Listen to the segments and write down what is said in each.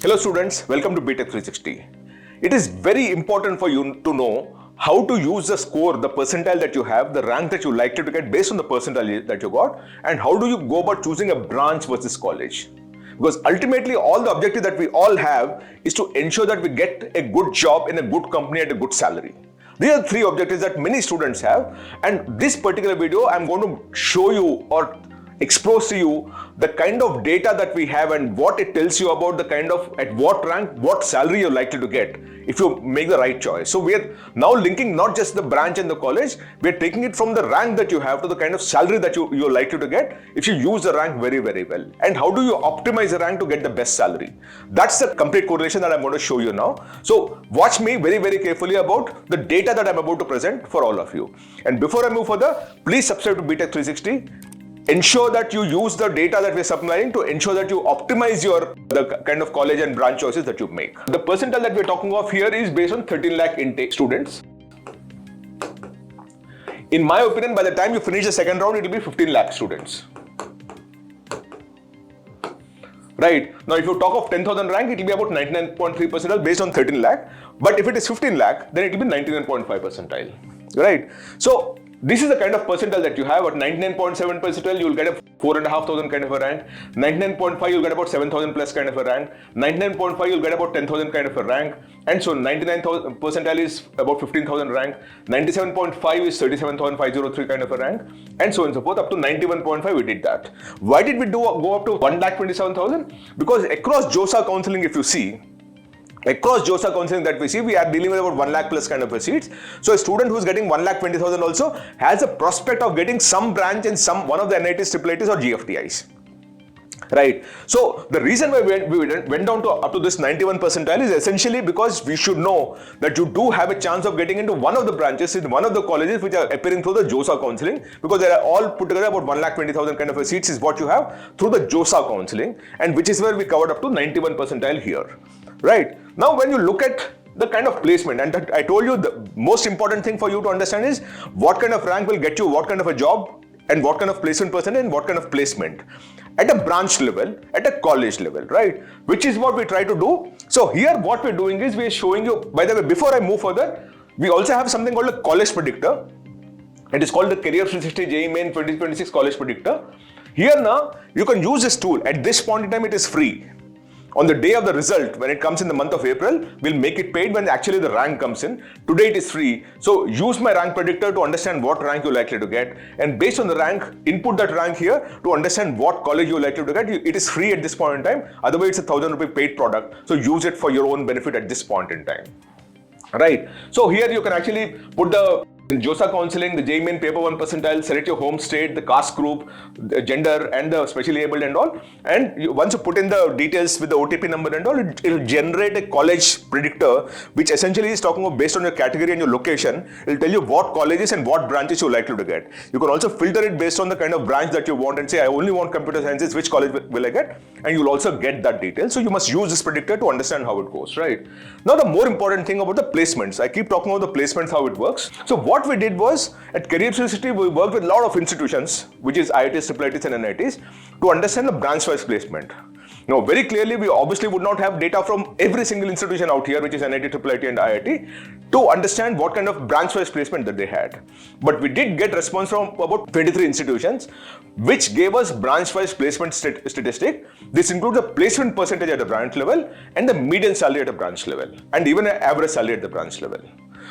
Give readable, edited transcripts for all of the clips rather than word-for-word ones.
Hello students, welcome to BTech 360. It is very important for you to know how to use the score, the percentile that you have, the rank that you likely to get based on the percentile that you got, and how do you go about choosing a branch versus college. Because ultimately all the objective that we all have is to ensure that we get a good job in a good company at a good salary. These are three objectives that many students have, and this particular video I'm going to show you or expose to you the kind of data that we have and what it tells you about the kind of at what rank, what salary you're likely to get if you make the right choice. So we are now linking not just the branch and the college, we're taking it from the rank that you have to the kind of salary that you're likely to get if you use the rank very, very well. And how do you optimize the rank to get the best salary? That's the complete correlation that I'm going to show you now. So watch me very, very carefully about the data that I'm about to present for all of you. And before I move further, please subscribe to BTech 360. Ensure that you use the data that we're supplying to ensure that you optimize the kind of college and branch choices that you make. The percentile that we're talking of here is based on 13 lakh intake students. In my opinion, by the time you finish the second round, it will be 15 lakh students. Right. Now, if you talk of 10,000 rank, it will be about 99.3 percentile based on 13 lakh. But if it is 15 lakh, then it will be 99.5 percentile. Right. So, this is the kind of percentile that you have. At 99.7 percentile, you will get a 4,500 kind of a rank. 99.5, you'll get about 7,000 plus kind of a rank. 99.5, you'll get about 10,000 kind of a rank. And so 99,000 percentile is about 15,000 rank. 97.5 is 37,503 kind of a rank. And so on and so forth. Up to 91.5, we did that. Why did we go up to 1,27,000? Because across JoSAA Counselling, if you see, across JoSAA Counselling that we see, we are dealing with about 1 lakh plus kind of a seats. So a student who's getting 1,20,000 also has a prospect of getting some branch in one of the NITs, IIITs or GFTIs. Right. So the reason why we went down to up to this 91 percentile is essentially because we should know that you do have a chance of getting into one of the branches in one of the colleges which are appearing through the JoSAA Counselling, because they are all put together about 1,20,000 kind of a seats is what you have through the JoSAA Counselling, and which is where we covered up to 91 percentile here. Right. Now when you look at the kind of placement, and I told you the most important thing for you to understand is what kind of rank will get you what kind of a job and what kind of placement percentage and what kind of placement at a branch level, at a college level, right? Which is what we try to do. So here what we're doing is we're showing you, by the way, before I move further, we also have something called a college predictor. It is called the Career 360 JEE Main 2026 College Predictor. Here now, you can use this tool. At this point in time, it is free. On the day of the result, when it comes in the month of April, we'll make it paid when actually the rank comes in. Today it is free. So use my rank predictor to understand what rank you're likely to get. And based on the rank, input that rank here to understand what college you're likely to get. It is free at this point in time. Otherwise, it's a 1,000 rupee paid product. So use it for your own benefit at this point in time. Right. So here you can actually put the JoSAA Counselling, the JEE Main paper 1 percentile, select your home state, the caste group, the gender and the specially abled and all. And once you put in the details with the OTP number and all, it will generate a college predictor, which essentially is talking about based on your category and your location. It will tell you what colleges and what branches you're likely to get. You can also filter it based on the kind of branch that you want and say, I only want computer sciences, which college will I get? And you'll also get that detail. So you must use this predictor to understand how it goes, right? Now the more important thing about the placements. I keep talking about the placements, how it works. So what we did was, at Career 360, we worked with a lot of institutions, which is IIITs, IIITs and NITs, to understand the branch-wise placement. Now, very clearly, we obviously would not have data from every single institution out here, which is NIT, IIIT and IIT, to understand what kind of branch-wise placement that they had. But we did get response from about 23 institutions, which gave us branch-wise placement statistic. This includes the placement percentage at the branch level and the median salary at the branch level, and even an average salary at the branch level.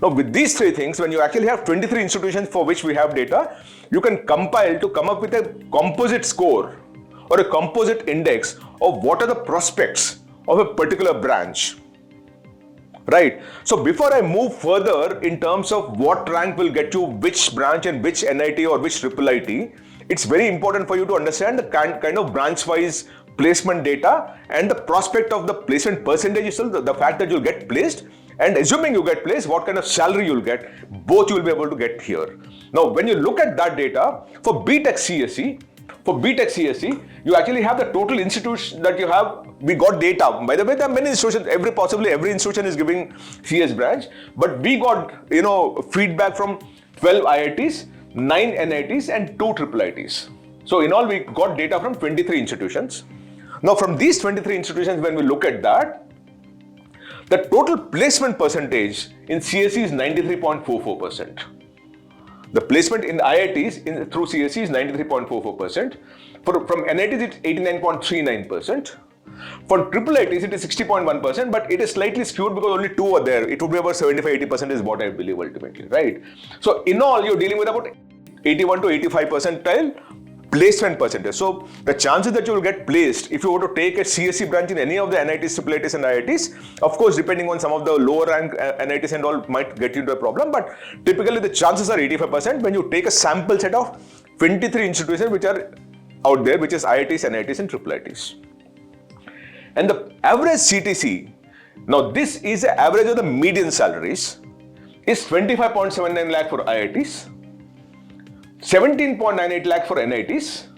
Now, with these three things, when you actually have 23 institutions for which we have data, you can compile to come up with a composite score or a composite index of what are the prospects of a particular branch. Right. So before I move further in terms of what rank will get you which branch and which NIT or which IIIT, it's very important for you to understand the kind of branch-wise placement data and the prospect of the placement percentage is still the fact that you'll get placed. And assuming you get placed, what kind of salary you'll get, both you will be able to get here. Now, when you look at that data, for BTech CSE, you actually have the total institutes that you have. We got data. By the way, there are many institutions, possibly every institution is giving CS branch, but we got, feedback from 12 IITs, 9 NITs and 2 IIITs. So in all, we got data from 23 institutions. Now from these 23 institutions, when we look at that, the total placement percentage in CSE is 93.44%. The placement in IITs through CSE is 93.44%. From NITs, it's 89.39%. For IIITs, it is 60.1%, but it is slightly skewed because only two are there. It would be about 75-80% is what I believe ultimately, right? So in all, you're dealing with about 81 to 85 percentile placement percentage. So the chances that you will get placed if you were to take a CSE branch in any of the NITs, IIITs and IITs, of course, depending on some of the lower rank NITs and all might get you into a problem, but typically the chances are 85% when you take a sample set of 23 institutions which are out there, which is IITs, NITs and IIITs. And the average CTC, now this is the average of the median salaries, is 25.79 lakh for IITs, 17.98 lakh for NITs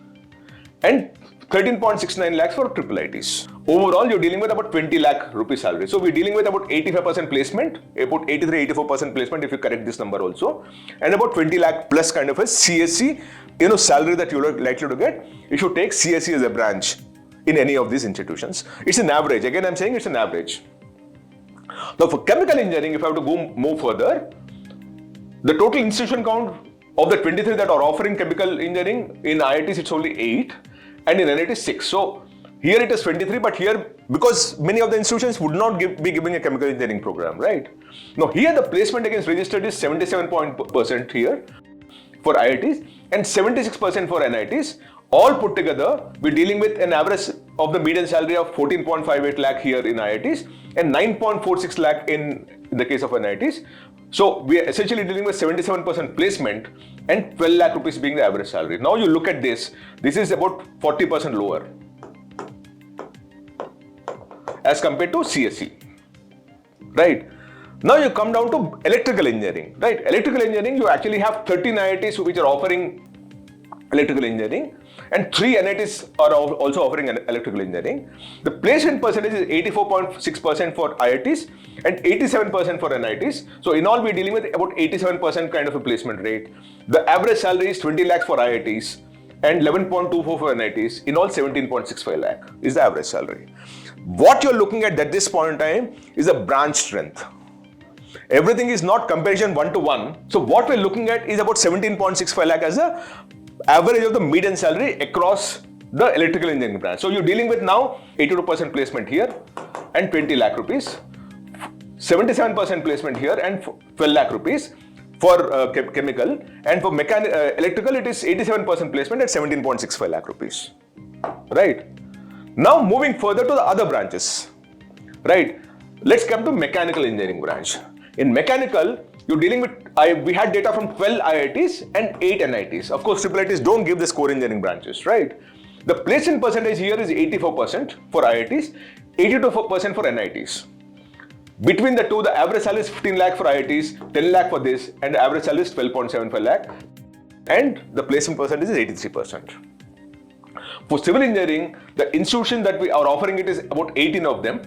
and 13.69 lakhs for IIITs. Overall, you're dealing with about 20 lakh rupee salary. So we're dealing with about 85% placement, about 83-84% placement if you correct this number also, and about 20 lakh plus kind of a CSE, salary that you're likely to get if you take CSE as a branch in any of these institutions. It's an average. Again, I'm saying it's an average. Now for chemical engineering, if I have to move further, the total institution count of the 23 that are offering chemical engineering, in IITs it's only 8 and in NIT 6. So here it is 23, but here, because many of the institutions would not be giving a chemical engineering program, right? Now here the placement against registered is 77% here for IITs and 76% for NITs. All put together, we're dealing with an average of the median salary of 14.58 lakh here in IITs and 9.46 lakh in the case of NITs. So we are essentially dealing with 77% placement and 12 lakh rupees being the average salary. Now you look at this is about 40% lower as compared to CSE, right? Now you come down to electrical engineering, right? Electrical engineering, you actually have 13 IITs which are offering electrical engineering and 3 NITs are also offering electrical engineering. The placement percentage is 84.6% for IITs and 87% for NITs. So in all, we're dealing with about 87% kind of a placement rate. The average salary is 20 lakhs for IITs and 11.24 for NITs. In all, 17.65 lakh is the average salary. What you're looking at this point in time is a branch strength. Everything is not comparison 1-to-1. So what we're looking at is about 17.65 lakh as the average of the median salary across the electrical engineering branch. So you're dealing with now 82% placement here and 20 lakh rupees, 77% placement here and 12 lakh rupees for chemical, and for electrical it is 87% placement at 17.65 lakh rupees, right? Now moving further to the other branches, right? Let's come to mechanical engineering branch. In mechanical, you're dealing with, we had data from 12 IITs and 8 NITs. Of course, IIITs don't give the core engineering branches, right? The placement percentage here is 84% for IITs, 82% for NITs. Between the two, the average salary is 15 lakh for IITs, 10 lakh for this, and the average salary is 12.75 lakh, and the placement percentage is 83%. For civil engineering, the institution that we are offering it is about 18 of them,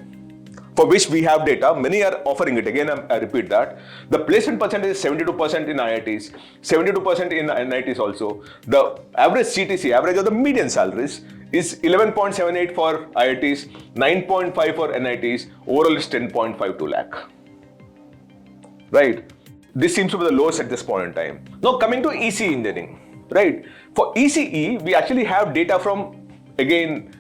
for which we have data. Many are offering it. Again, I repeat that. The placement percentage is 72% in IITs, 72% in NITs also. The average CTC, average of the median salaries, is 11.78 for IITs, 9.5 for NITs, overall is 10.52 lakh. Right? This seems to be the lowest at this point in time. Now coming to ECE engineering, right? For ECE, we actually have data from, again,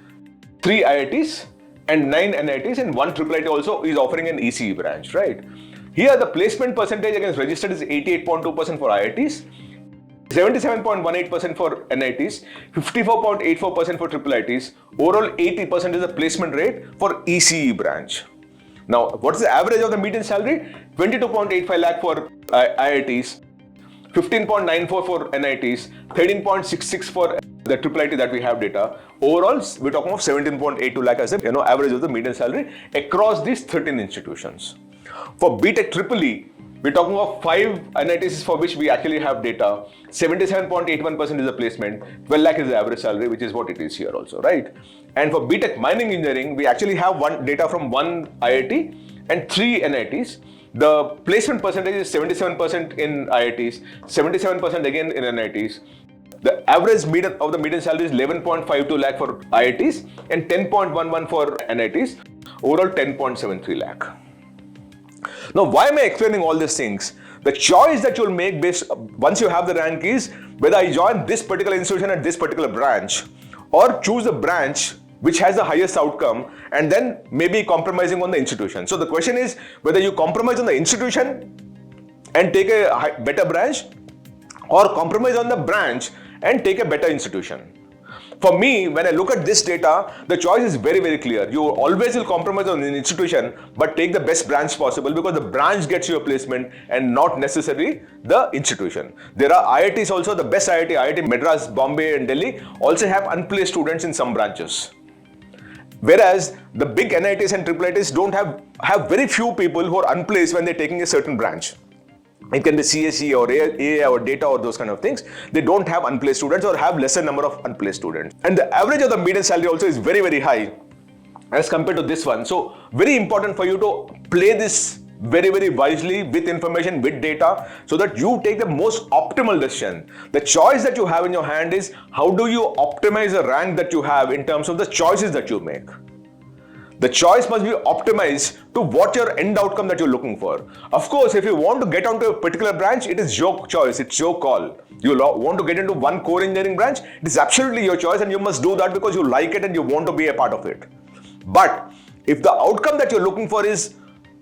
3 IITs and 9 NITs and 1 IIIT also is offering an ECE branch, right? Here the placement percentage against registered is 88.2% for IITs, 77.18% for NITs, 54.84% for IIITs, overall 80% is the placement rate for ECE branch. Now, what is the average of the median salary? 22.85 lakh for IITs, 15.94 for NITs, 13.66 for the IIIT that we have data. Overall, we're talking of 17.82 lakh as the average of the median salary across these 13 institutions. For BTech EEE, we're talking of 5 NITs for which we actually have data. 77.81% is the placement, 12 lakh is the average salary, which is what it is here also, right? And for BTech Mining Engineering, we actually have data from 1 IIT and 3 NITs. The placement percentage is 77% in IITs, 77% again in NITs. The average median salary is 11.52 lakh for IITs and 10.11 for NITs. Overall 10.73 lakh. Now, why am I explaining all these things? The choice that you'll make once you have the rank is whether I join this particular institution at this particular branch, or choose a branch which has the highest outcome and then maybe compromising on the institution. So the question is whether you compromise on the institution and take a better branch, or compromise on the branch and take a better institution. For me, when I look at this data, the choice is very, very clear. You always will compromise on an institution, but take the best branch possible, because the branch gets you a placement and not necessarily the institution. There are IITs also, the best IIT Madras, Bombay and Delhi also have unplaced students in some branches. Whereas the big NITs and IIITs don't have very few people who are unplaced when they're taking a certain branch. It can be CSE or AA or data or those kind of things. They don't have unplaced students or have lesser number of unplaced students. And the average of the median salary also is very, very high as compared to this one. So very important for you to play this very, very wisely with information, with data, so that you take the most optimal decision. The choice that you have in your hand is how do you optimize the rank that you have in terms of the choices that you make. The choice must be optimized to what your end outcome that you're looking for. Of course, if you want to get onto a particular branch, it is your choice, it's your call. You want to get into one core engineering branch, it is absolutely your choice, and you must do that because you like it and you want to be a part of it. But if the outcome that you're looking for is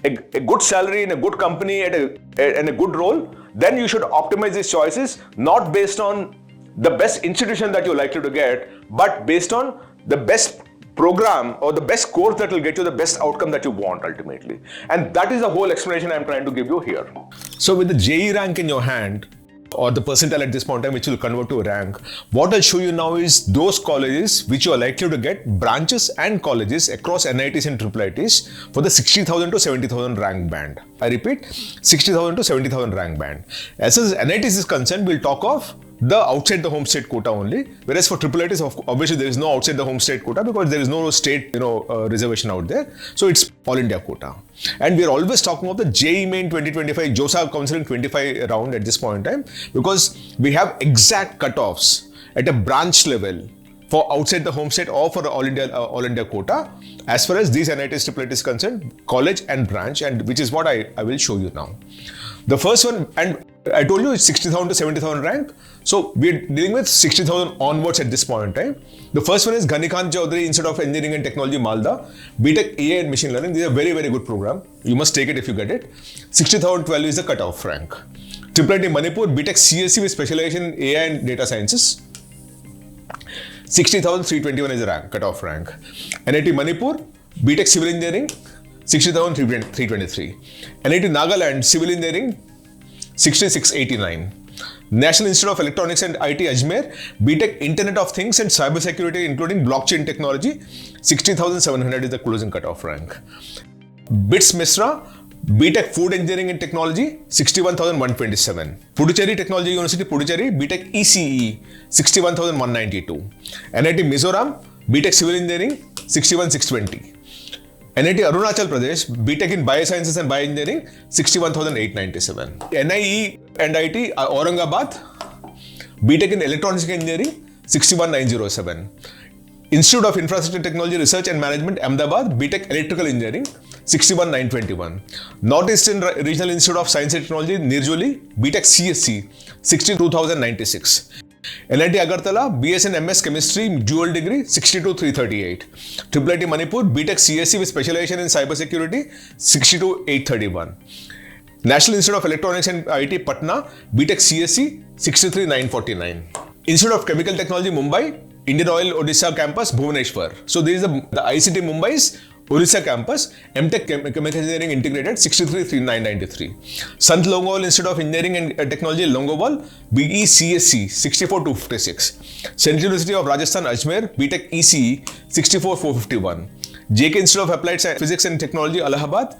a good salary in a good company and a good role, then you should optimize these choices, not based on the best institution that you're likely to get, but based on the best program or the best course that will get you the best outcome that you want ultimately. And that is the whole explanation I'm trying to give you here. So with the JEE rank in your hand, or the percentile at this point in time, which will convert to a rank, what I'll show you now is those colleges which you are likely to get branches and colleges across NITs and IIITs for the 60,000 to 70,000 rank band. I repeat, 60,000 to 70,000 rank band. As far as NITs is concerned, we'll talk of the outside the home state quota only, whereas for IIITs, obviously there is no outside the home state quota because there is no state reservation out there, so it's all India quota. And we are always talking of the JEE Main 2025 JoSAA Counselling 25 round at this point in time, because we have exact cutoffs at a branch level for outside the home state or for all India quota as far as these NITs IIITs is concerned, college and branch, and which is what I will show you now. The first one, and I told you it's 60,000 to 70,000 rank. So we're dealing with 60,000 onwards at this point in time. The first one is Ganikant Chaudhary Institute of Engineering and Technology, Malda, BTech AI and Machine Learning. This is a very, very good program. You must take it if you get it. 60,012 is the cutoff rank. IIIT Manipur, BTech CSE with specialization in AI and data sciences. 60,321 is the rank, cutoff rank. NIT Manipur, BTech Civil Engineering, 60,323. NIT Nagaland, Civil Engineering, 6689. National Institute of Electronics and IT Ajmer, BTech Internet of Things and Cybersecurity including blockchain technology, 60,700 is the closing cutoff rank. BITS Misra, BTech Food Engineering and Technology, 61,127. Puducherry Technology University, Puducherry, BTech ECE, 61,192. NIT Mizoram, BTech Civil Engineering, 61,620. NIT Arunachal Pradesh, BTech in Biosciences and Bioengineering, 61,897. NIE and IT Aurangabad, BTech in Electronics Engineering, 61,907. Institute of Infrastructure Technology Research and Management, Ahmedabad, BTech Electrical Engineering, 61,921. Northeastern Regional Institute of Science and Technology, Nirjuli, BTech CSC, 62,096. NIT Agartala, BS and MS Chemistry, dual degree, 62,338. IIIT Manipur, BTech CSC with specialization in cybersecurity, 62,831. National Institute of Electronics and IT Patna, BTech CSC, 63,949. Institute of Chemical Technology, Mumbai, Indian Oil Odisha Campus, Bhubaneswar. So this is the ICT Mumbai's Odisha Campus, MTech Chemical Engineering Integrated, 63,993. Sant Longowal Institute of Engineering and Technology, Longowal, BE CSC, 64,256. Central University of Rajasthan, Ajmer, BTech ECE, 64,451. JK Institute of Applied Physics and Technology, Allahabad,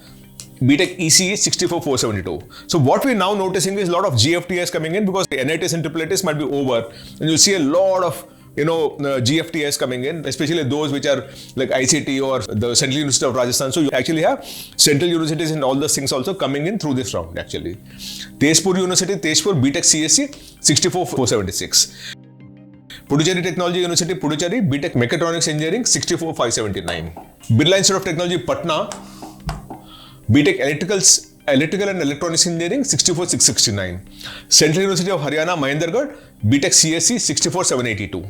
BTech ECE, 64,472. So what we're now noticing is a lot of GFTIs coming in because the NITs and IIITs might be over, and you'll see a lot of GFTIs coming in, especially those which are like ICT or the Central University of Rajasthan. So you actually have central universities and all those things also coming in through this round actually. Tezpur University, Tezpur, BTech CSC, 64,476. Puducherry Technology University, Puducherry, BTech Mechatronics Engineering, 64,579. Birla Institute of Technology, Patna, BTech Electrical and Electronics Engineering, 64,669. Central University of Haryana, Mahendragarh, BTech CSE, 64,782.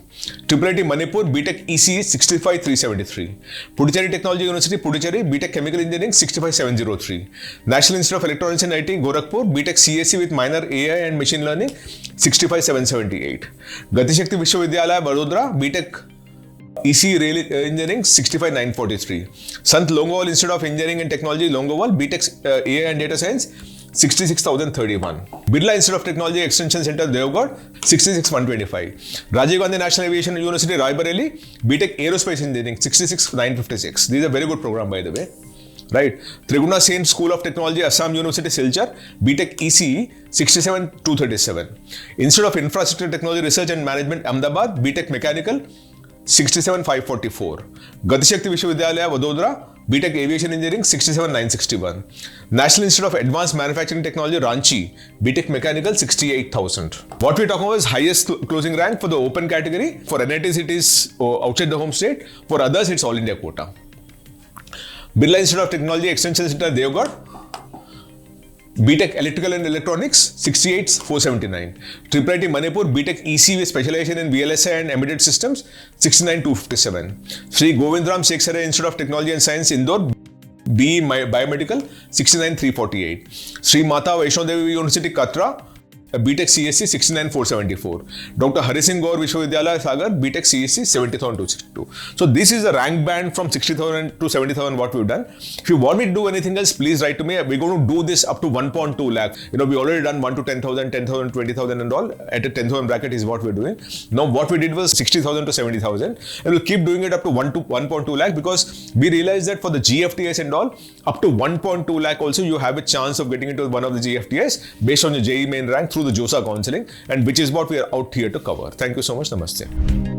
IIIT Manipur, BTech ECE, 65,373. Puducherry Technology University, Puducherry, BTech Chemical Engineering, 65,703. National Institute of Electronics and IT, Gorakhpur, BTech CSE with minor AI and Machine Learning, 65,778. Gati Shakti Vishwavidyalaya, Vadodara, BTech EC Rail Engineering, 65,943. Sant Longowal Institute of Engineering and Technology, Longowal, BTech AI and Data Science, 66,031. Birla Institute of Technology Extension Center, Devgarh, 66,125. Rajiv Gandhi National Aviation University, Raebareli, BTech Aerospace Engineering, 66,956. These are very good program, by the way. Right. Triguna Sen School of Technology, Assam University, Silchar, BTech ECE, 67,237. Institute of Infrastructure Technology Research and Management, Ahmedabad, BTech Mechanical, 67,544. Gati Shakti Vishwavidyalaya, Vadodara, BTech Aviation Engineering, 67,961. National Institute of Advanced Manufacturing Technology, Ranchi, BTech Mechanical, 68,000. What we're talking about is highest closing rank for the open category. For NITs, it is outside the home state. For others, it's all India quota. Birla Institute of Technology Extension Center, Devgarh, BTech Electrical and Electronics, 68,479. IIIT Manipur, BTech EC with specialization in VLSI and embedded systems, 69,257. Sri Govindram Shekhsare Institute of Technology and Science, Indore, BE Biomedical, 69,348. Sri Mata Vaishno Devi University, Katra, BTech CSE, 69,474. Dr. Hari Singh Gaur Vishwavidyalaya, Sagar, BTech CSE, 70,262. So this is a rank band from 60,000 to 70,000 what we've done. If you want me to do anything else, please write to me. We're going to do this up to 1.2 lakh. We already done 1 to 10,000, 10,000, 20,000 and all. At a 10,000 bracket is what we're doing. Now what we did was 60,000 to 70,000. And we'll keep doing it up to 1.2 lakh because we realized that for the GFTIs and all, up to 1.2 lakh also you have a chance of getting into one of the GFTIs based on your JEE Main rank through the JoSAA Counselling, and which is what we are out here to cover. Thank you so much. Namaste.